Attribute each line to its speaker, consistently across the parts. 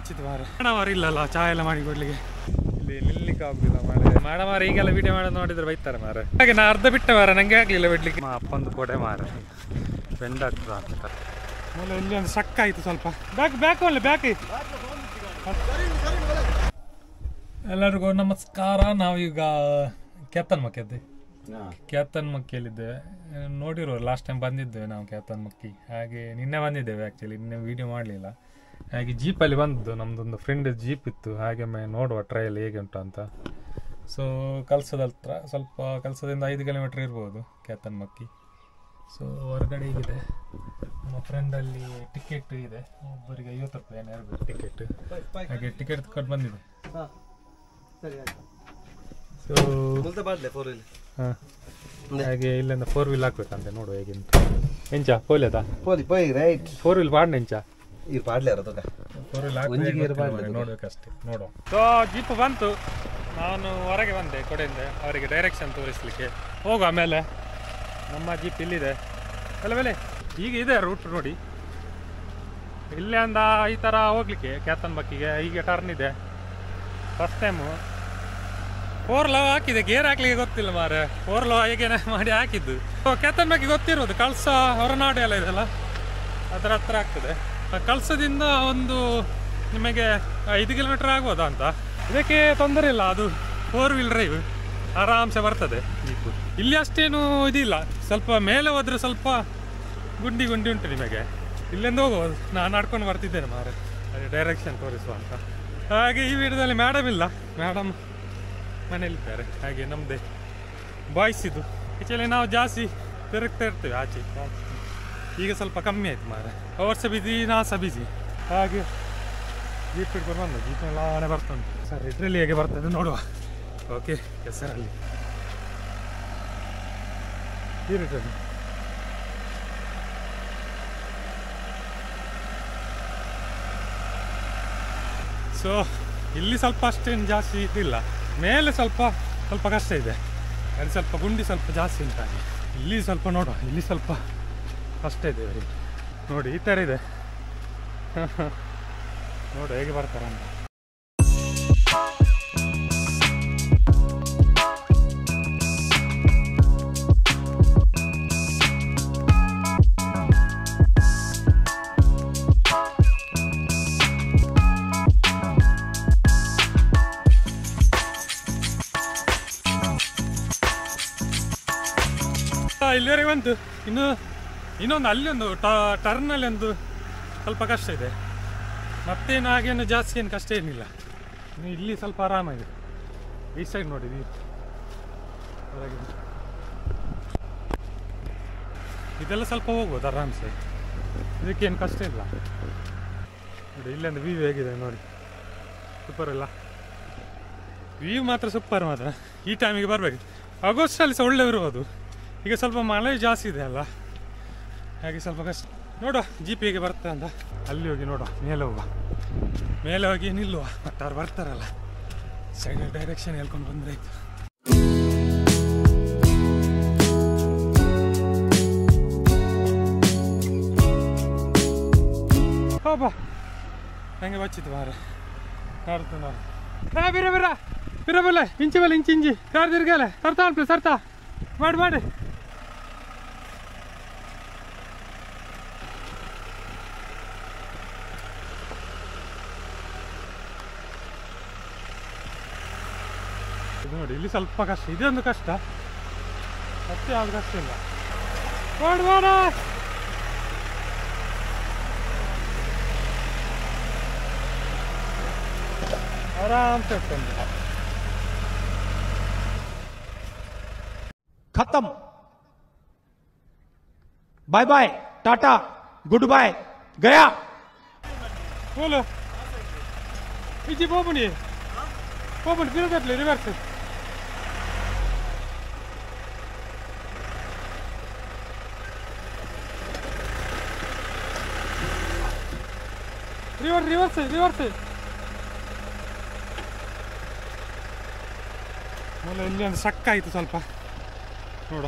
Speaker 1: ಬಚ್ಚಿತ್ತು ಮಾರೆ ಮೇಡಮ್ ಇಲ್ಲಲ್ಲ ಚಾ ಎಲ್ಲ ಮಾಡಿ ಕೊಡ್ಲಿಕ್ಕೆ ಇಲ್ಲಿ ನಿಲ್ಲಿಕ್ಕೆ ಆಗುದಿಲ್ಲ ಮಾರೆ ಮೇಡಮ್ ಅವ್ರು ಈಗೆಲ್ಲ ವಿಡಿಯೋ ಮಾಡೋದು ನೋಡಿದ್ರೆ ಬೈತಾರೆ ಮಾರೆ ಹಾಗೆ ನಾ ಅರ್ಧ ಬಿಟ್ಟೆ ಮಾರೆ ನಂಗೆ ಆಗ್ಲಿಲ್ಲ ಬಿಡ್ಲಿಕ್ಕೆ ಅಪ್ಪಂದು ಕೊಡೆ ಮಾರೆ ಬೆಂಡ್ ಆಗ್ತದ ಅಂತ ಮೊದಲು ಇಲ್ಲಿ ಒಂದು ಸಕ್ಕ ಆಯ್ತು ಸ್ವಲ್ಪ ಬ್ಯಾಕ್ ಒಳ್ಳೆ ಬ್ಯಾಕ್ ಎಲ್ಲರಿಗೂ ನಮಸ್ಕಾರ. ನಾವೀಗ ಕ್ಯಾತನ್ಮಕ್ಕಿಯಲ್ಲಿದ್ದೇವೆ. ನೋಡಿರೋ ಲಾಸ್ಟ್ ಟೈಮ್ ಬಂದಿದ್ದೇವೆ ನಾವು ಕ್ಯಾತನ್ಮಕ್ಕಿ. ಹಾಗೆ ನಿನ್ನೆ ಬಂದಿದ್ದೇವೆ ಆ್ಯಕ್ಚುಲಿ, ನಿನ್ನೆ ವೀಡಿಯೋ ಮಾಡಲಿಲ್ಲ. ಹಾಗೆ ಜೀಪಲ್ಲಿ ಬಂದದ್ದು, ನಮ್ಮದೊಂದು ಫ್ರೆಂಡ್ ಜೀಪ್ ಇತ್ತು. ಹಾಗೆ ನೋಡುವ ಟ್ರಯಲ್ ಹೇಗೆ ಉಂಟು ಅಂತ. ಸೊ ಕಲ್ಸದ ಹತ್ರ ಸ್ವಲ್ಪ ಕಲ್ಸದಿಂದ 5 ಕಿಲೋಮೀಟ್ರ್ ಇರ್ಬೋದು ಕ್ಯಾತನ್ಮಕ್ಕಿ. ಸೊ ಹೊರಗಡೆ ಹೀಗಿದೆ. ನಮ್ಮ ಫ್ರೆಂಡಲ್ಲಿ ಟಿಕೆಟ್ ಇದೆ, ಒಬ್ಬರಿಗೆ 50 ರೂಪಾಯಿ ಏನೋ ಇರಬೇಕು ಟಿಕೆಟ್. ಹಾಗೆ ಟಿಕೆಟ್ ತಗೊಂಡು ಬಂದಿದೆ. ಸೊ ಹಾಗೆ ಇಲ್ಲಿಂದ 4 ವೀಲ್ ಹಾಕ್ಬೇಕಂತೆ, ನೋಡುವ ಹೇಗಿಂತ. ಎಂಚ ಪೋಲೆದಾ 4 ವೀಲ್ ಪಾಡ್ನ ಎಂಚ 4 ವೀಲ್ ನೋಡ್ಬೇಕಷ್ಟೇ, ನೋಡುವ. ಸೊ ಜೀಪ್ ಬಂತು, ನಾನು ಹೊರಗೆ ಬಂದೆ ಕೊಡೆಯಿಂದ ಅವರಿಗೆ ಡೈರೆಕ್ಷನ್ ತೋರಿಸ್ಲಿಕ್ಕೆ. ಹೋಗುವ ಆಮೇಲೆ ನಮ್ಮ ಜೀಪ್ ಇಲ್ಲಿದೆ ಬೆಲೆ ಈಗ ಇದೆ ರೂಟ್ ನೋಡಿ. ಇಲ್ಲೇ ಅಂದ ಈ ಥರ ಹೋಗ್ಲಿಕ್ಕೆ ಕ್ಯಾತನ್ಮಕ್ಕಿಗೆ ಹೀಗೆ ಟರ್ನ್ ಇದೆ. ಫಸ್ಟ್ ಟೈಮು 4 ಲವ್ ಹಾಕಿದೆ, ಗೇರ್ ಹಾಕ್ಲಿಕ್ಕೆ ಗೊತ್ತಿಲ್ಲ ಮಾರೆ. 4 ಲವ್ ಹೇಗೆ ಮಾಡಿ ಹಾಕಿದ್ದು. ಕ್ಯಾತನ್ಮಕ್ಕಿ ಗೊತ್ತಿರೋದು, ಕಳಸ ಹೊರನಾಡು ಎಲ್ಲ ಇದೆಲ್ಲ ಅದರ ಹತ್ರ ಆಗ್ತದೆ. ಕಳಸದಿಂದ ಒಂದು ನಿಮಗೆ 5 ಕಿಲೋಮೀಟರ್ ಆಗ್ಬೋದಾ ಅಂತ. ಇದಕ್ಕೆ ತೊಂದರೆ ಇಲ್ಲ, ಅದು 4 ವೀಲ್ ಡ್ರೈವ್ ಆರಾಮ್ಸೆ ಬರ್ತದೆ ಜೀಪು. ಇಲ್ಲಿ ಅಷ್ಟೇನು ಇದಿಲ್ಲ, ಸ್ವಲ್ಪ ಮೇಲೆ ಹೋದರೆ ಸ್ವಲ್ಪ ಗುಂಡಿ ಉಂಟು ನಿಮಗೆ. ಇಲ್ಲಿಂದ ಹೋಗ್ಬೋದು, ನಾನು ನಡ್ಕೊಂಡು ಬರ್ತಿದ್ದೇನೆ ಮಾರೆ, ಅದೇ ಡೈರೆಕ್ಷನ್ ತೋರಿಸುವ ಅಂತ. ಹಾಗೆ ಈ ವಿಡಿಯೋದಲ್ಲಿ ಮೇಡಮ್ ಇಲ್ಲ, ಮೇಡಮ್ ಮನೇಲಿದ್ದಾರೆ. ಹಾಗೆ ನಮ್ಮದೇ ಬಾಯ್ಸ್ ಇದು. ಆ್ಯಕ್ಚುಲಿ ನಾವು ಜಾಸ್ತಿ ತಿರುಗ್ತಾ ಇರ್ತೇವೆ ಆಚೆ. ಈಗ ಸ್ವಲ್ಪ ಕಮ್ಮಿ ಆಯ್ತು ಮಾರೆ, ಅವ್ರು ಸಹ ಬಿಸಿ ನಾ ಸಹ ಬಿಸಿ. ಹಾಗೆ ಜೀಪ್ ಹಿಡ್ಕೊಂಡು ಬಂದು ಜೀಪ್ನೆಲ್ಲ ಆನೆ ಬರ್ತುಂಟು ಸರ್. ಇದರಲ್ಲಿ ಹೇಗೆ ಬರ್ತದೆ ನೋಡುವ. ಓಕೆ ಹೆಸರಲ್ಲಿ ಇರುತ್ತದೆ. ಸೊ ಇಲ್ಲಿ ಸ್ವಲ್ಪ ಅಷ್ಟೇನು ಜಾಸ್ತಿ ಇದಿಲ್ಲ, ಮೇಲೆ ಸ್ವಲ್ಪ ಕಷ್ಟ ಇದೆ. ಅಲ್ಲಿ ಸ್ವಲ್ಪ ಗುಂಡಿ ಸ್ವಲ್ಪ ಜಾಸ್ತಿ ಉಂಟಾಗಿ ಇಲ್ಲಿ ಸ್ವಲ್ಪ ನೋಡುವ. ಇಲ್ಲಿ ಸ್ವಲ್ಪ ಕಷ್ಟ ಇದೆ ನೋಡಿ, ಈ ಥರ ಇದೆ. ನೋಡು ಹೇಗೆ ಬರ್ತಾರೆ ಅಂತ. ಇಲ್ಲಿವರೆಗೆ ಬಂತು. ಇನ್ನೊಂದು ಅಲ್ಲಿ ಒಂದು ಟರ್ನಲ್ಲಿ ಒಂದು ಸ್ವಲ್ಪ ಕಷ್ಟ ಇದೆ. ಮತ್ತೇನು ಹಾಗೇನು ಜಾಸ್ತಿ ಏನು ಕಷ್ಟ ಏನಿಲ್ಲ. ಇಲ್ಲಿ ಸ್ವಲ್ಪ ಆರಾಮಾಗಿದೆ. ಈ ಸೈಡ್ ನೋಡಿ, ಹೊರಗೆ ಇದೆಲ್ಲ ಸ್ವಲ್ಪ ಹೋಗ್ಬೋದು ಆರಾಮ್ಸೆ, ಇದಕ್ಕೇನು ಕಷ್ಟ ಇಲ್ಲ ನೋಡಿ. ಇಲ್ಲಿಂದ ವ್ಯೂ ಹೇಗಿದೆ ನೋಡಿ, ಸೂಪರ್ ಇಲ್ಲ ವ್ಯೂ ಮಾತ್ರ ಸೂಪರ್ ಮಾತ್ರ. ಈ ಟೈಮಿಗೆ ಬರಬೇಕು, ಆಗಸ್ಟಲ್ಲಿ ಸಹ ಒಳ್ಳೆ ಇರ್ಬೋದು. ಈಗ ಸ್ವಲ್ಪ ಮಳೆ ಜಾಸ್ತಿ ಇದೆ ಅಲ್ಲ, ಹಾಗೆ ಸ್ವಲ್ಪ ಕಷ್ಟ. ನೋಡುವ ಜೀಪ್ ಹೇಗೆ ಬರ್ತದೆ ಅಂತ. ಅಲ್ಲಿ ಹೋಗಿ ನೋಡುವ, ಮೇಲೆ ಹೋಗಿ ನಿಲ್ಲುವ. ಮತ್ತೆ ಅವ್ರು ಬರ್ತಾರಲ್ಲ, ಸೈಡ್ ಡೈರೆಕ್ಷನ್ ಹೇಳ್ಕೊಂಡು ಬಂದ್ರೆ ಆಯ್ತು. ಹೋಬಾ ಹಂಗೆ ಬಚ್ಚಿತ್ತು ಮಾರೆ. ನೋಡ್ತು ನಾವು ಬಿರ ಇಂಚಿ ಕಾರ್ ತಿರ್ಗಲೆ ಸರ್ತಾ ಮಾಡಿ ನೋಡಿ. ಇಲ್ಲಿ ಸ್ವಲ್ಪ ಕಷ್ಟ, ಇದೊಂದು ಕಷ್ಟ, ಮತ್ತೆ ಯಾವ್ದು ಕಷ್ಟ ಇಲ್ಲ. ಬೇಡ ಆರಾಮ್ಸೆ ಇರ್ತಂತೆ.
Speaker 2: खत्म, bye bye, tata, good bye, गया.
Speaker 1: बोलो इजी पोपनी फिरगतले रिवर्स रिवर्स ಮೊದಲು ಇಲ್ಲಿ ಒಂದು ಸಕ್ಕ ಆಯಿತು ಸ್ವಲ್ಪ ನೋಡ.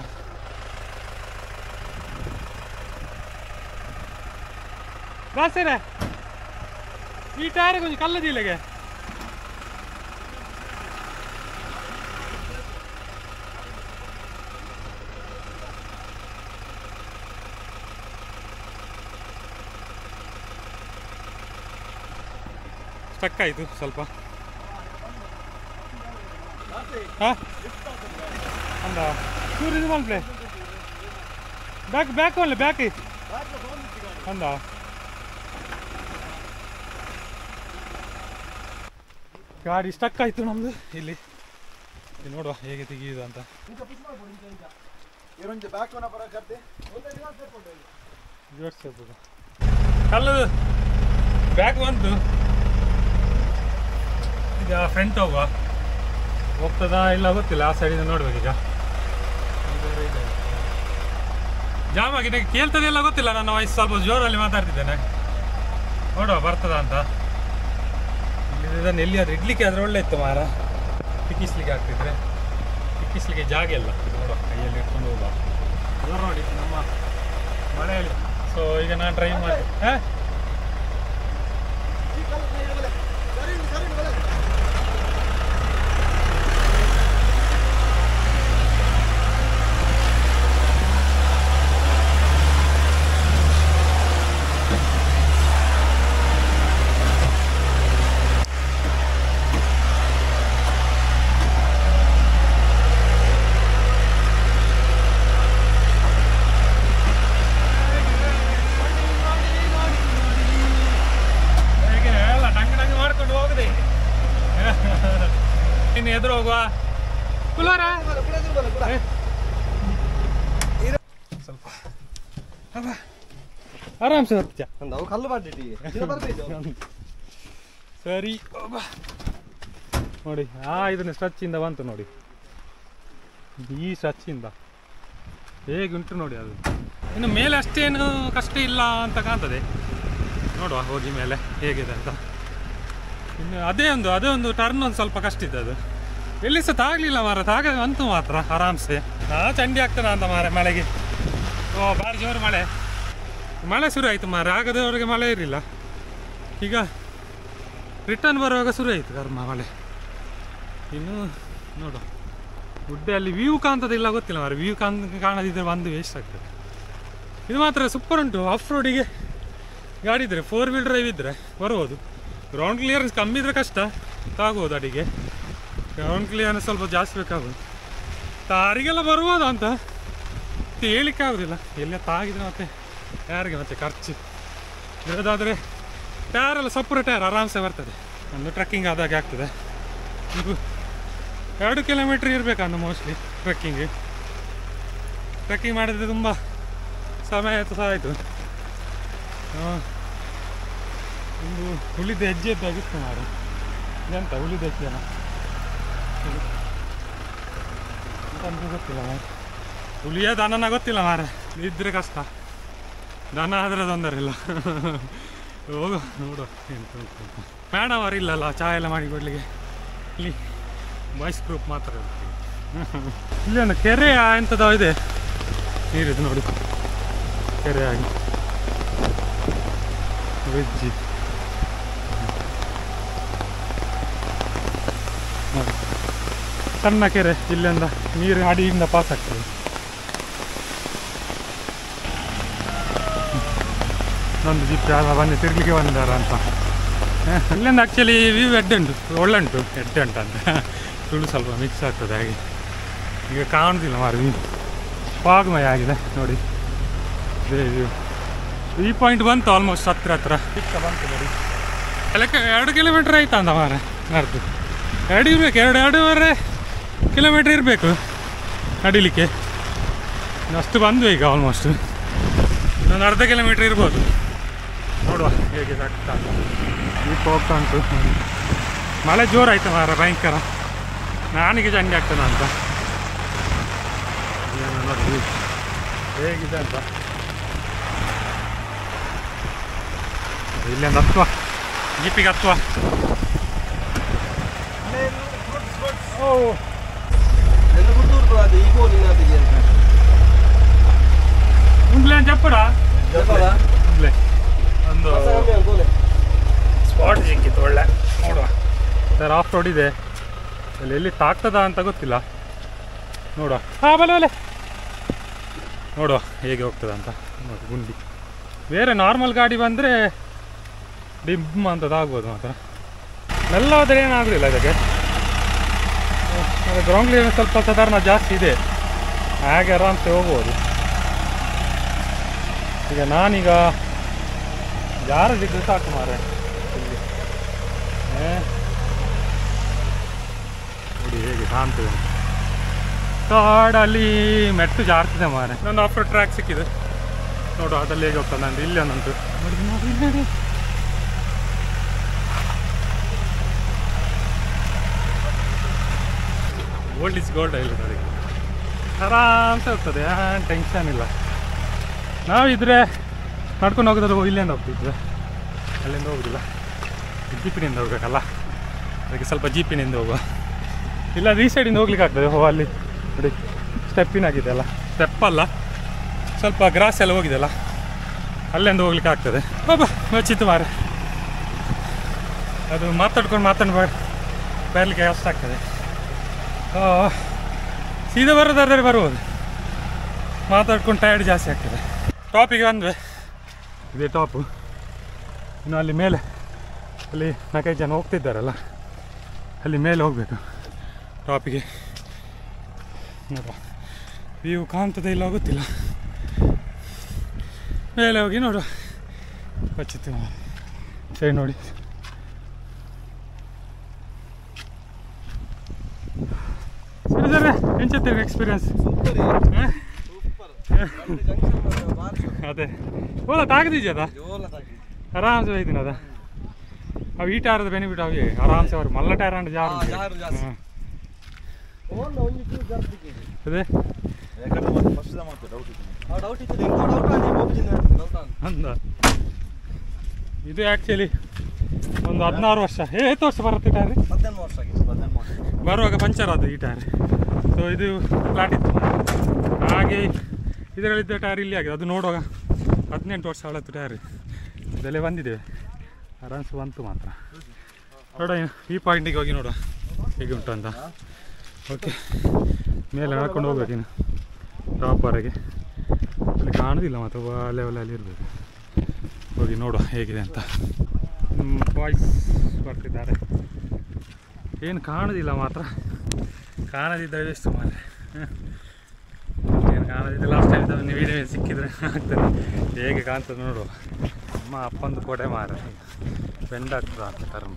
Speaker 1: ಬಾಸೇರ ಈ ಟೈರ್ ಕೊಂಚ ಕಲ್ಲದಿಲ್ಲಗೆ ಸ್ಟಕ್ ಆಯಿತು ಸ್ವಲ್ಪ ಅಂದ ಚೂರು ಇದು ಮಲ್ಪ್ಲೆ ಬ್ಯಾಕ್ ಒಳ್ಳೆ ಬ್ಯಾಕ್ ಅಂದ ಗಾಡಿ ಸ್ಟಕ್ ಆಯಿತು ನಮ್ಮದು ಇಲ್ಲಿ ನೋಡುವ ಹೇಗೆ ತೆಗೆಯುವುದು ಅಂತ ಕಲ್ಲು ಬ್ಯಾಕ್ ಬಂತು ಈಗ ಫ್ರಂಟ್ ಹೋಗ್ತದಾ ಇಲ್ಲ ಗೊತ್ತಿಲ್ಲ ಆ ಸೈಡಿಂದ ನೋಡ್ಬೇಕು ಈಗ ಜಾಮ್ ಆಗಿದೆ ಕೇಳ್ತದೆಲ್ಲ ಗೊತ್ತಿಲ್ಲ ನನ್ನ ವಾಯ್ಸ್ ಸ್ವಲ್ಪ ಜೋರಲ್ಲಿ ಮಾತಾಡ್ತಿದ್ದೇನೆ ನೋಡುವ ಬರ್ತದ ಅಂತ ಇದನ್ನು ಎಲ್ಲಿಯಾದ್ರೂ ಇಡ್ಲಿಕ್ಕೆ ಆದ್ರೆ ಒಳ್ಳೆ ಇತ್ತು ಮಾರ ಟಿಕ್ಕಿಸ್ಲಿಕ್ಕೆ ಆಗ್ತಿದ್ರೆ ಟಿಕ್ಕಿಸ್ಲಿಕ್ಕೆ ಜಾಗ ಇಲ್ಲ ನೋಡುವ ಕೈಯಲ್ಲಿ ಇಟ್ಕೊಂಡು ಹೋಗುವ ಎಲ್ಲ ನೋಡಿ ನಮ್ಮ ಮಳೆಯಲ್ಲಿ ಸೊ ಈಗ ನಾನು ಡ್ರೈವ್ ಮಾಡಿ ಎದುರು ಹೋಗುವ ಕುಲಾರ ಸ್ವಲ್ಪ ಆರಾಮ್ಸೆ ಬರ್ತೀಯ
Speaker 3: ಕಲ್ಲು ಮಾಡಿಟ್ಟಿ
Speaker 1: ಸರಿ ನೋಡಿ ಇದನ್ನ ಸ್ಟ್ರಚ್ಚಿಂದ ಬಂತು ನೋಡಿ ಈ ಸ್ಟ್ರಚ್ಚಿಂದ ಹೇಗೆ ಉಂಟು ನೋಡಿ ಅದು ಇನ್ನು ಮೇಲೆ ಅಷ್ಟೇನು ಕಷ್ಟ ಇಲ್ಲ ಅಂತ ಕಾಣ್ತದೆ ನೋಡುವ ಹೋಗಿ ಮೇಲೆ ಹೇಗಿದೆ ಅಂತ ಇನ್ನು ಅದೇ ಒಂದು ಟರ್ನ್ ಒಂದು ಸ್ವಲ್ಪ ಕಷ್ಟ ಇದೆ ಅದು ಎಲ್ಲಿ ಸಹ ತಾಗಲಿಲ್ಲ ಮಾರ ತಾಗ ಅಂತು ಮಾತ್ರ ಆರಾಮ್ಸೆ ಚಂಡಿ ಆಗ್ತದ ಅಂತ ಮಾರ ಮಳೆಗೆ ಭಾರಿ ಜೋರು ಮಳೆ ಶುರು ಆಯಿತು ಮಾರ ಆಗದವರೆಗೆ ಮಳೆ ಇರಲಿಲ್ಲ ಈಗ ರಿಟರ್ನ್ ಬರುವಾಗ ಶುರು ಆಯಿತು ಕರ್ಮ ಮಳೆ ಇನ್ನು ನೋಡು ಗುಡ್ಡೆಯಲ್ಲಿ ವ್ಯೂ ಕಾಣ್ತದಿಲ್ಲ ಗೊತ್ತಿಲ್ಲ ಮಾರ ವ್ಯೂ ಕಾಣದಿದ್ದರೆ ಒಂದು ವೇಸ್ಟ್ ಆಗ್ತದೆ ಇದು ಮಾತ್ರ ಸೂಪರ್ ಉಂಟು ಆಫ್ ರೋಡಿಗೆ ಗಾಡಿ ಇದ್ದರೆ 4 ವೀಲ್ ಡ್ರೈವ್ ಇದ್ದರೆ ಬರ್ಬೋದು ಗ್ರೌಂಡ್ ಕ್ಲಿಯರೆನ್ಸ್ ಕಮ್ಮಿ ಇದ್ರೆ ಕಷ್ಟ ತಾಗ್ಬೋದು ಅಡಿಗೆ ಗ್ರೌಂಡ್ ಕ್ಲಿಯರೆನ್ಸ್ ಸ್ವಲ್ಪ ಜಾಸ್ತಿ ಬೇಕಾಗ್ಬೋದು ತಾರಿಗೆಲ್ಲ ಬರ್ಬೋದು ಅಂತ ಹೇಳಿಕ್ಕೆ ಆಗೋದಿಲ್ಲ ಎಲ್ಲ ತಾಗಿದ್ರೆ ಮತ್ತೆ ಯಾರಿಗೆ ಮತ್ತೆ ಖರ್ಚು ಇರೋದಾದರೆ ಟೈರೆಲ್ಲ ಸಪ್ರೇಟ್ ಟೈರ್ ಆರಾಮ್ಸೆ ಬರ್ತದೆ ಒಂದು ಟ್ರೆಕ್ಕಿಂಗ್ ಆದಾಗೆ ಆಗ್ತದೆ ಇದು 2 ಕಿಲೋಮೀಟ್ರ್ ಇರಬೇಕಂದು ಮೋಸ್ಟ್ಲಿ ಟ್ರೆಕ್ಕಿಂಗ್ ಮಾಡಿದರೆ ತುಂಬ ಸಮಯ ಸಹ ಆಯಿತು ಒಂದು ಹುಲಿದ ಹೆಜ್ಜೆ ಇದ್ದಾಗಿತ್ತು ಮಾರು ಎಂತ ಹುಲಿದ ಹೆಜ್ಜೆನ ಅಂತ ಗೊತ್ತಿಲ್ಲ ಮಾರ ಹುಲಿಯ ದನನ ಗೊತ್ತಿಲ್ಲ ಮಾರ ಇದ್ರೆ ಕಷ್ಟ ದನ ಆದರೆ ತೊಂದರೆ ಇಲ್ಲ ಹೋಗು ನೋಡು ಎಂತ ಮೇಡಮ್ ಅವರು ಇಲ್ಲಲ್ಲ ಚಹಾ ಎಲ್ಲ ಮಾಡಿ ಕೊಡ್ಲಿಕ್ಕೆ ಇಲ್ಲಿ ಬಾಯ್ಸ್ ಗ್ರೂಪ್ ಮಾತ್ರ ಇಲ್ಲಿ ಒಂದು ಕೆರೆ ಎಂಥದ್ದು ಇದೆ ನೀರಿದು ನೋಡಿ ಕೆರೆ ಆಗಿ ವೆಜ್ಜಿ ಸಣ್ಣ ಕೆರೆ ಇಲ್ಲಿಂದ ನೀರು ಅಡಿಯಿಂದ ಪಾಸ್ ಆಗ್ತದೆ ಒಂದು ಜೀಪ್ ಯಾರು ಬಂದು ತಿರ್ಲಿಕ್ಕೆ ಬಂದಾರ ಅಂತ ಇಲ್ಲಿಂದ ಆ್ಯಕ್ಚುಲಿ ವ್ಯೂ ಉಂಟು ಒಳ್ಳೆ ಉಂಟು ಉಂಟು ಅಂತ ತುಳು ಸ್ವಲ್ಪ ಮಿಕ್ಸ್ ಆಗ್ತದೆ ಹಾಗೆ ಈಗ ಕಾಣುದಿಲ್ಲ ಮಾರು ವ್ಯೂ ವಾಗ್ಮಯ ಆಗಿದೆ ನೋಡಿ ವ್ಯೂ ಈ ಪಾಯಿಂಟ್ ಬಂತು ಆಲ್ಮೋಸ್ಟ್ ಹತ್ರ ಚಿಕ್ಕ ಬಂತು ನೋಡಿ ಲೆಕ್ಕ 2 ಕಿಲೋಮೀಟ್ರ್ ಆಯ್ತಾ ಅಂದ ಮಾರ ನಡೆದು 2 ಇರಬೇಕು 2.5 ಕಿಲೋಮೀಟ್ರ್ ಇರಬೇಕು ನಡಿಲಿಕ್ಕೆ ಅಷ್ಟು ಬಂದ್ವಿ ಈಗ ಆಲ್ಮೋಸ್ಟ್ ಇನ್ನೊಂದು ಅರ್ಧ ಕಿಲೋಮೀಟ್ರ್ ಇರ್ಬೋದು ನೋಡುವ ಹೇಗೆ ಆಗ್ತಾ ದೀಪ ಹೋಗ್ತಾ ಉಂಟು ಮಳೆ ಜೋರಾಯ್ತು ಮಾರ ಭಯಂಕರ ನಾನಿಗೆ ಚಂಡಿ ಆಗ್ತದೆ ಅಂತ ನೋಡಿ ಹೇಗಿದೆ ಅಂತ ಇಲ್ಲಿಂದ ಹತ್ತುವ ಜೀಪಿಗೆ ಹತ್ತುವ ಮುಂದ್ಲೆ ಚಪ್ಪಡ ಒಂದು ಸ್ಪಾಟ್ ಸಿಕ್ಕಿತ್ತು ಒಳ್ಳೆ. ನೋಡುವ ಸರ್ ಆಫ್ ರೋಡ್ ಇದೆ, ಅಲ್ಲಿ ಎಲ್ಲಿ ತಾಗ್ತದ ಅಂತ ಗೊತ್ತಿಲ್ಲ. ನೋಡುವ ಬಲೆ ನೋಡುವ ಹೇಗೆ ಹೋಗ್ತದ ಅಂತ. ನೋಡಿ ಗುಂಡಿ, ಬೇರೆ ನಾರ್ಮಲ್ ಗಾಡಿ ಬಂದರೆ ಡಿಮ್ ಅಂತದಾಗ್ಬೋದು ಮಾತ್ರ. ಮೆಲ್ಲ ಹೋದರೆ ಏನಾಗೋದಿಲ್ಲ ಇದಕ್ಕೆ. ಗ್ರೌಂಡ್ ಕ್ಲಿಯರೆನ್ಸ್ ಸ್ವಲ್ಪ ಸಾಧಾರಣ ಜಾಸ್ತಿ ಇದೆ, ಹಾಗೆ ಆರಾಮ್ಸೆ ಹೋಗ್ಬೋದು. ಈಗ ನಾನೀಗ ಯಾರು ಸಿಗ್ದು ಸಾಕು ಮಾರೆ ಇಲ್ಲಿ. ನೋಡಿ ಹೇಗೆ ಕಾಣ್ತದೆ ಕಾಡಲ್ಲಿ ಮೆಟ್ಟು ಜಾರ್ತಿದೆ ಮಾರೆ. ನನ್ನ ಆಫ್ ರೋಡ್ ಟ್ರ್ಯಾಕ್ ಸಿಕ್ಕಿದೆ ನೋಡು, ಅದಲ್ಲಿ ಹೇಗೆ ಹೋಗ್ತದೆ ನಂದು ಇಲ್ಲಿ ಅನ್ನಂತು. ನೋಡಿ ನೋಡಿ ನೋಡಿ, ಗೋಲ್ಡ್ ಇಸ್ ಗೋಲ್ಡ್ ಇಲ್ಲ ನೋಡಿ, ಆರಾಮ್ಸೆ ಹೋಗ್ತದೆ, ಟೆನ್ಷನ್ ಇಲ್ಲ. ನಾವಿದ್ರೆ ನಡ್ಕೊಂಡು ಹೋಗೋದ್ರೆ ಇಲ್ಲಿಂದ ಹೋಗ್ತಿದ್ವಿ, ಅಲ್ಲಿಂದ ಹೋಗೋದಿಲ್ಲ, ಜೀಪಿನಿಂದ ಹೋಗ್ಬೇಕಲ್ಲ, ಅದಕ್ಕೆ ಸ್ವಲ್ಪ ಜೀಪಿನಿಂದ ಹೋಗುವ. ಇಲ್ಲ ಈ ಸೈಡಿಂದ ಹೋಗ್ಲಿಕ್ಕೆ ಆಗ್ತದೆ. ಅಲ್ಲಿ ನೋಡಿ ಸ್ಟೆಪ್ಪಿನಾಗಿದೆ ಅಲ್ಲ, ಸ್ಟೆಪ್ಪಲ್ಲ ಸ್ವಲ್ಪ ಗ್ರಾಸ್ ಎಲ್ಲ ಹೋಗಿದೆಲ್ಲ, ಅಲ್ಲಿಂದ ಹೋಗ್ಲಿಕ್ಕೆ ಆಗ್ತದೆ. ಬಚ್ಚಿತ್ತು ಮಾರೆ, ಅದು ಮಾತಾಡ್ಕೊಂಡು ಬರಲಿಕ್ಕೆ ಕಷ್ಟ ಆಗ್ತದೆ. ಸೀದಾ ಬರೋದಾದ್ರೆ ಬರ್ಬೋದು, ಮಾತಾಡ್ಕೊಂಡು ಟೈರ್ಡ್ ಜಾಸ್ತಿ ಆಗ್ತದೆ. ಟಾಪಿಗೆ ಬಂದರೆ ಇದೇ ಟಾಪು. ಇನ್ನು ಅಲ್ಲಿ ಮೇಲೆ ಅಲ್ಲಿ 4-5 ಜನ ಹೋಗ್ತಿದ್ದಾರಲ್ಲ, ಅಲ್ಲಿ ಮೇಲೆ ಹೋಗಬೇಕು ಟಾಪಿಗೆ. ನೋಡುವ ವ್ಯೂ ಕಾಣ್ತದೆ ಇಲ್ಲ ಗೊತ್ತಿಲ್ಲ, ಮೇಲೆ ಹೋಗಿ ನೋಡುವ. ಬಚ್ಚಿತ್ತು ಸರಿ ನೋಡಿ, ಸರಿ ಸರಿ ಎಂಚತ್ತೇವೆ ಎಕ್ಸ್ಪೀರಿಯನ್ಸ್. ಅದೇ ಓಲ ತಾಗದಿದ್ಯ ಅದ ಆರಾಮ್ಸೆ ಹೋಯ್ತೀನಿ ಅದ. ಅವು ಈ ಟೈರದ ಬೆನಿಫಿಟ್ ಅವಿ ಆರಾಮ್ಸೆ ಅವ್ರು ಮಲ್ಲ ಟೈರ್ ಅಂಡ್ ಜಾರು ಅದೇ ಅಂದ. ಇದು ಆ್ಯಕ್ಚುಲಿ ಒಂದು 16 ವರ್ಷ 8 ವರ್ಷ ಬರುತ್ತೆ ಟೈರ್. ಬರುವಾಗ ಪಂಚರ್ ಅದು ಈ ಟೈರ್. ಸೊ ಇದು ಫ್ಲಾಟ್ ಇತ್ತು, ಹಾಗೆ ಇದರಲ್ಲಿದ್ದ ಟೈರ್ ಇಲ್ಲಿ ಆಗಿದೆ. ಅದು ನೋಡುವಾಗ 18 ವರ್ಷ ಹಳತ್ತು ಟೈರ್, ಇದೆಲ್ಲ ಬಂದಿದ್ದೇವೆ ಆರಾಮ್ಸೆ ಬಂತು ಮಾತ್ರ. ನೋಡ ಈ ಪಾಯಿಂಟಿಗೆ ಹೋಗಿ ನೋಡುವ ಹೇಗೆ ಉಂಟು ಅಂತ. ಓಕೆ, ಮೇಲೆ ನಡ್ಕೊಂಡು ಹೋಗ್ಬೇಕಿನ್ನು ಟಾಪವರೆಗೆ. ಅಲ್ಲಿ ಕಾಣೋದಿಲ್ಲ ಮತ್ತು ಲೆವೆಲಲ್ಲಿ ಇರಬೇಕು. ಹೋಗಿ ನೋಡುವ ಹೇಗಿದೆ ಅಂತ. ಬಾಯ್ಸ್ ಬರ್ತಿದ್ದಾರೆ, ಏನು ಕಾಣೋದಿಲ್ಲ ಮಾತ್ರ. ಕಾಣದಿದ್ದರೆ ಎಷ್ಟು ಮಾರೆ, ಏನು ಕಾಣದಿದ್ದರೆ ಲಾಸ್ಟ್ ಟೈಮ್ ಇದ್ದಾವೆ ನೀವು ವೀಡಿಯೋ ಸಿಕ್ಕಿದ್ರೆ ಆಗ್ತದೆ. ಹೇಗೆ ಕಾಣ್ತದೆ ನೋಡುವ. ಅಮ್ಮ ಅಪ್ಪಂದು ಕೋಟೆ ಮಾರ ಬೆಂಡಾಗ್ತದೆ ಅಂತ ಕರ್ಮ.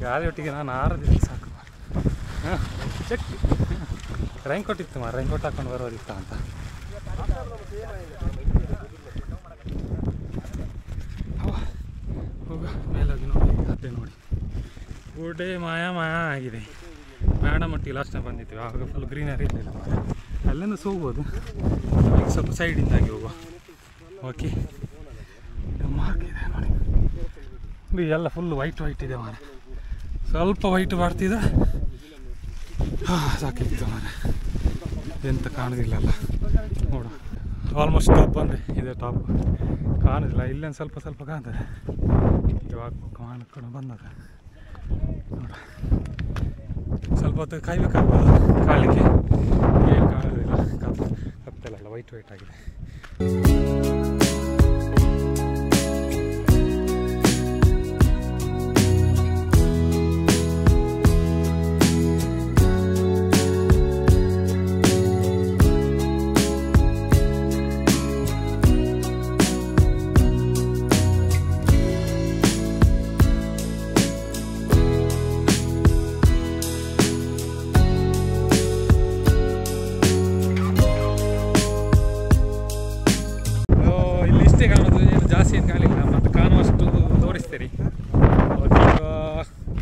Speaker 1: ಗಾಳಿ ಒಟ್ಟಿಗೆ ನಾನು 6 ದಿನ ಸಾಕು ಮಾರ. ಚೆಕ್ ರೈನ್ ಕೋಟ್ ಇತ್ತು ಮಾರ, ರೈನ್ ಕೋಟ್ ಹಾಕೊಂಡು ಬರೋದಿತ್ತ ಅಂತ. ಹೋಗ ಮೇಲೆ ಹೋಗಿ ನೋಡಿ, ಅದೇ ನೋಡಿ ಗೋಡೆ ಮಾಯ ಆಗಿದೆ. ಮೇಡಮಟ್ಟಿಗೆ ಲಾಸ್ಟ್ ಟೈಮ್ ಬಂದಿದ್ದೀವಿ, ಆವಾಗ ಫುಲ್ ಗ್ರೀನರಿ ಇರಲಿಲ್ಲ ಮಾರ. ಅಲ್ಲಿಂದ ಹೋಗ್ಬೋದು, ಈಗ ಸ್ವಲ್ಪ ಸೈಡಿಂದಾಗಿ ಹೋಗುವ. ಓಕೆ, ಮಾರ್ಕ್ ಇದೆ ನೋಡಿ, ಎಲ್ಲ ಫುಲ್ ವೈಟ್ ಇದೆ ಮಾರ. ಸ್ವಲ್ಪ ವೈಟ್ ಬರ್ತಿದೆ ಸಾಕಿತ್ತು ಮಾರ, ಎಂತ ಕಾಣೋದಿಲ್ಲಲ್ಲ. ನೋಡು ಆಲ್ಮೋಸ್ಟ್ ಟಾಪ್ ಬಂದರೆ ಇದೆ ಟಾಪ್, ಕಾಣೋದಿಲ್ಲ. ಇಲ್ಲೇನು ಸ್ವಲ್ಪ ಸ್ವಲ್ಪ ಕಾಣ್ತದೆ, ಇವಾಗ ಕಾಣ್ಕೊಂಡು ಬಂದಾಗ ನೋಡ ಸ್ವಲ್ಪ ಹೊತ್ತು ಕಾಯ್ಬೇಕಾಗ್ಬೋದು ಕಾಣಲಿಕ್ಕೆ. ಏನು ಕಾಣೋದಿಲ್ಲ, ಕತ್ತಲೆಲ್ಲ ವೈಟ್ ಆಗಿದೆ. ಜಾಸ್ತಿ ಏನು ಕಾಣಲಿಲ್ಲ, ಮತ್ತು ಕಾಣುವಷ್ಟು ತೋರಿಸ್ತೀರಿ. ಈಗ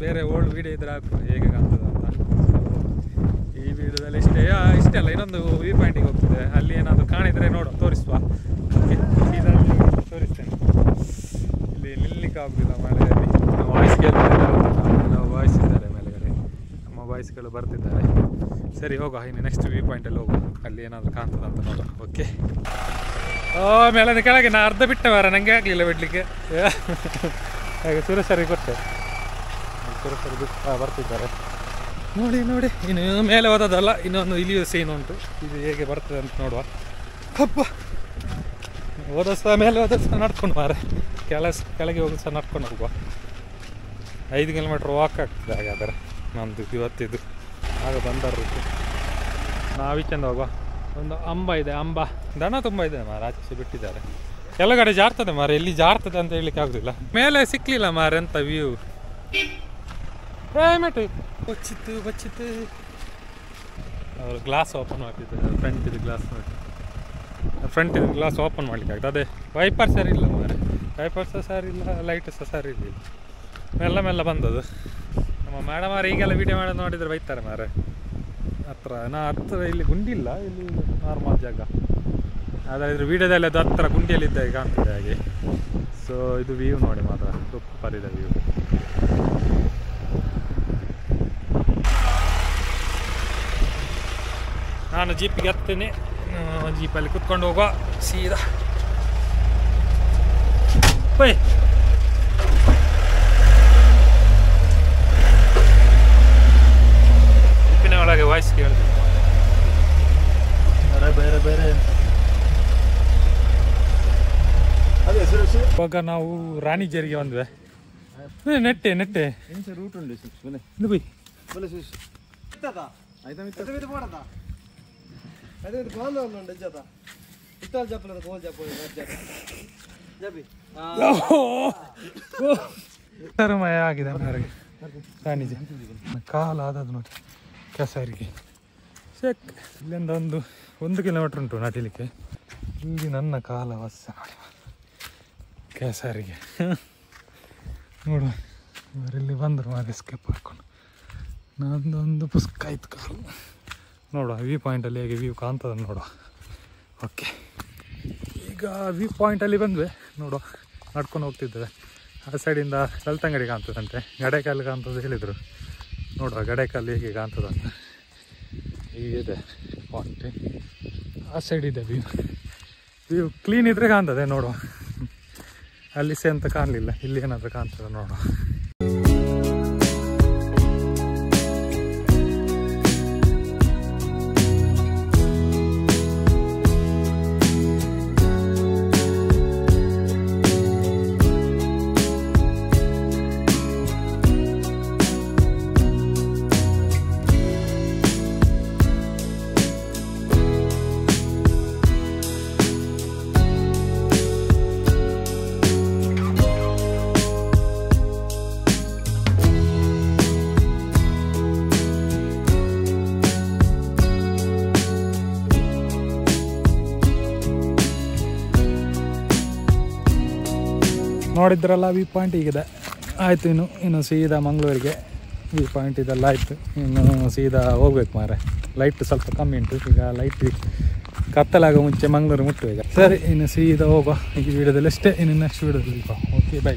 Speaker 1: ಬೇರೆ ಓಲ್ಡ್ ವೀಡಿಯೋ ಇದ್ರೆ ಹಾಕು ಹೇಗೆ ಕಾಣ್ತದೆ ಅಂತ. ಈ ವಿಡಿಯೋದಲ್ಲಿ ಇಷ್ಟೇ ಅಲ್ಲ, ಇನ್ನೊಂದು ವ್ಯೂ ಪಾಯಿಂಟಿಗೆ ಹೋಗ್ತದೆ, ಅಲ್ಲಿ ಏನಾದರೂ ಕಾಣಿದರೆ ನೋಡು ತೋರಿಸುವ. ಇದರಲ್ಲಿ ತೋರಿಸ್ತೇನೆ. ಇಲ್ಲಿ ನಿಲ್ಲಿಕ್ಕೆ ಆಗೋದಿಲ್ಲ ಮಳೆಯಲ್ಲಿ, ವಾಯ್ಸ್ ಕೇಳ್ತಿದ್ದಾರೆ, ನಾವು ವಾಯ್ಸ್ ಇದ್ದಾರೆ ಮೇಲೆಗಡೆ, ನಮ್ಮ ವಾಯ್ಸ್ಗಳು ಬರ್ತಿದ್ದಾರೆ. ಸರಿ ಹೋಗುವ, ಇನ್ನು ನೆಕ್ಸ್ಟ್ ವ್ಯೂ ಪಾಯಿಂಟಲ್ಲಿ ಹೋಗುವ, ಅಲ್ಲಿ ಏನಾದರೂ ಕಾಣ್ತದೆ ಅಂತ ನೋಡುವ. ಓಕೆ. ಮೇಲಿಂದ ಕೆಳಗೆ ನಾ ಅರ್ಧ ಬಿಟ್ಟೆ ಮಾರ, ನನಗೆ ಆಗಲಿಲ್ಲ ಬಿಡಲಿಕ್ಕೆ. ಹಾಗೆ ಸುರೇಶರಿಗೆ ಕೊಟ್ಟೆ, ಸುರೇಶರು ಬಿಟ್ಟು ಬರ್ತಿದ್ದಾರೆ. ನೋಡಿ ನೋಡಿ, ಇನ್ನು ಮೇಲೆ ಹೋದದಲ್ಲ, ಇನ್ನೊಂದು ಇಳಿಯುವ ಸೀನ್ ಉಂಟು. ಇದು ಹೇಗೆ ಬರ್ತದೆ ಅಂತ ನೋಡುವ. ಹಬ್ಬ ಹೋದ ಸಹ ಮೇಲೆ ಹೋದ ಸಹ ನಡ್ಕೊಂಡು ಮಾರೆ, ಕೆಳಗೆ ಹೋಗೋದು ಸಹ ನಡ್ಕೊಂಡು ಹೋಗುವ. 5 ಕಿಲೋಮೀಟ್ರ್ ವಾಕ್ ಆಗ್ತದೆ. ಹಾಗಾದರೆ ನಮ್ಮದು ಇವತ್ತಿದ್ದು ಆಗ ಬಂದರು. ನಾವಿಚೆಂದ ಹೋಗುವ. ಒಂದು ಅಂಬ ಇದೆ, ಅಂಬ ದನ ತುಂಬ ಇದೆ ಮಾರ, ಆಚೆ ಬಿಟ್ಟಿದ್ದಾರೆ. ಕೆಳಗಡೆ ಜಾರ್ತದೆ ಮಾರೆ, ಎಲ್ಲಿ ಜಾರ್ತದೆ ಅಂತ ಹೇಳಲಿಕ್ಕೆ ಆಗುದಿಲ್ಲ. ಮೇಲೆ ಸಿಕ್ಕಲಿಲ್ಲ ಮಾರೆ, ಎಂತ ವ್ಯೂ. ಮೆಟ್ಟು ಬಚ್ಚಿತ್ತು. ಅವರು ಗ್ಲಾಸ್ ಓಪನ್ ಮಾಡ್ತಿದ್ದಾರೆ, ಫ್ರಂಟಿದ್ದು ಗ್ಲಾಸ್ ನೋಡಿ, ಫ್ರಂಟಿದ್ದು ಗ್ಲಾಸ್ ಓಪನ್ ಮಾಡ್ಲಿಕ್ಕೆ ಆಗ್ತದೆ. ಅದೇ ವೈಪರ್ ಸರಿ ಇಲ್ಲ ಮಾರೆ, ವೈಪರ್ ಸಹ ಸರಿ ಇಲ್ಲ, ಲೈಟ್ ಸಹ ಸರಿ ಇಲ್ಲ. ಮೆಲ್ಲ ಬಂದದು. ನಮ್ಮ ಮೇಡಮ್ ಮಾರೆ ಈಗೆಲ್ಲ ವೀಡಿಯೋ ಮಾಡೋದು ನೋಡಿದರೆ ಬೈತಾರೆ ಮಾರೆ. ಹತ್ರ ಇಲ್ಲಿ ಗುಂಡಿಲ್ಲ, ಇಲ್ಲಿ ನಾರ್ಮಲ್ ಜಾಗ. ಆದರೆ ಇದ್ರ ವೀಡಿಯೋದಲ್ಲಿ ಅದು ಹತ್ರ ಗುಂಡಿಯಲ್ಲಿದ್ದಾಗ ಕಾಣ್ತದೆ ಹಾಗೆ. ಸೊ ಇದು ವ್ಯೂ ನೋಡಿ ಮಾತ್ರ, ಸೂಪರ್ ಇದೆ ವ್ಯೂ. ನಾನು ಜೀಪಿಗೆ ಹತ್ತೇನೆ, ಜೀಪಲ್ಲಿ ಕುತ್ಕೊಂಡು ಹೋಗುವ ಸೀದಾ. ಬೈ ಜೀಪಿನ ಒಳಗೆ ವಾಯ್ಸ್ ಕೇಳಿದೆ ಬೇರೆ. ಇವಾಗ ನಾವು ರಾಣಿಜೇರಿಗೆ ಬಂದ್ವಿ. ನೆಟ್ಟೆ ರೂಟ್ ಉಂಟು ಬೈ. ಮಯ ಆಗಿದೆ ಮಾರಿಗೆ ರಾಣಿಜೆ. ಕಾಲ ಆದದ್ದು ನೋಡಿ ಕೆಸರಿಗೆ. ಚೆಕ್ ಇಲ್ಲಿಂದ 1 ಕಿಲೋಮೀಟ್ರ್ ಉಂಟು ನಡಿಲಿಕ್ಕೆ. ಇಲ್ಲಿ ನನ್ನ ಕಾಲ ವಸ್ಸ ನೋಡಿ ಕೆಸರಿಗೆ. ನೋಡುವ ಇವರಲ್ಲಿ ಬಂದರು ಮಾರೆ ಸ್ಕೆಪ್ ಹಾಕೊಂಡು. ನಂದೊಂದು ಪುಸ್ಕ ಆಯ್ತು ಕಾಲು. ನೋಡುವ ವ್ಯೂ ಪಾಯಿಂಟಲ್ಲಿ ಹೇಗೆ ವ್ಯೂ ಕಾಣ್ತದೆ ನೋಡುವ. ಓಕೆ, ಈಗ ವ್ಯೂ ಪಾಯಿಂಟಲ್ಲಿ ಬಂದ್ವಿ. ನೋಡುವ ನಡ್ಕೊಂಡು ಹೋಗ್ತಿದ್ದೇವೆ. ಆ ಸೈಡಿಂದ ಬೆಳ್ತಂಗಡಿ ಕಾಣ್ತದಂತೆ, ಗಡೇಕಾಲು ಕಾಣ್ತದೆ ಹೇಳಿದರು. ನೋಡುವ ಗಡೇಕಾಲು ಹೇಗೆ ಕಾಣ್ತದಂತ. ಹೀಗಿದೆ ಪಾಯಿಂಟ್, ಆ ಸೈಡ್ ಇದೆ ವ್ಯೂ ಕ್ಲೀನ್ ಇದ್ರೆ ಕಾಣ್ತದೆ. ನೋಡುವ ಅಲ್ಲಿ ಸಹ ಅಂತ ಕಾಣಲಿಲ್ಲ, ಇಲ್ಲಿ ಏನಾದರೂ ಕಾಣ್ತದೆ ನೋಡುವ. ನೋಡಿದ್ರಲ್ಲ ವ್ಯೂ ಪಾಯಿಂಟ್ ಹೀಗಿದೆ. ಆಯಿತು, ಇನ್ನು ಸೀದಾ ಮಂಗಳೂರಿಗೆ ವ್ಯೂ ಪಾಯಿಂಟ್ ಇದೆಲ್ಲ ಆಯಿತು. ಇನ್ನು ಸೀದಾ ಹೋಗ್ಬೇಕು ಮಾರೆ. ಲೈಟ್ ಸ್ವಲ್ಪ ಕಮ್ಮಿ ಉಂಟು ಈಗ, ಲೈಟ್ ಕತ್ತಲಾಗೋ ಮುಂಚೆ ಮಂಗಳೂರು ಮುಟ್ಟುವ ಈಗ. ಸರಿ, ಇನ್ನು ಸೀದಾ ಹೋಗುವ. ಈ ವಿಡಿಯೋದಲ್ಲಿ ಅಷ್ಟೇ, ಇನ್ನು ನೆಕ್ಸ್ಟ್ ವಿಡಿಯೋದಲ್ಲಿ. Okay, by.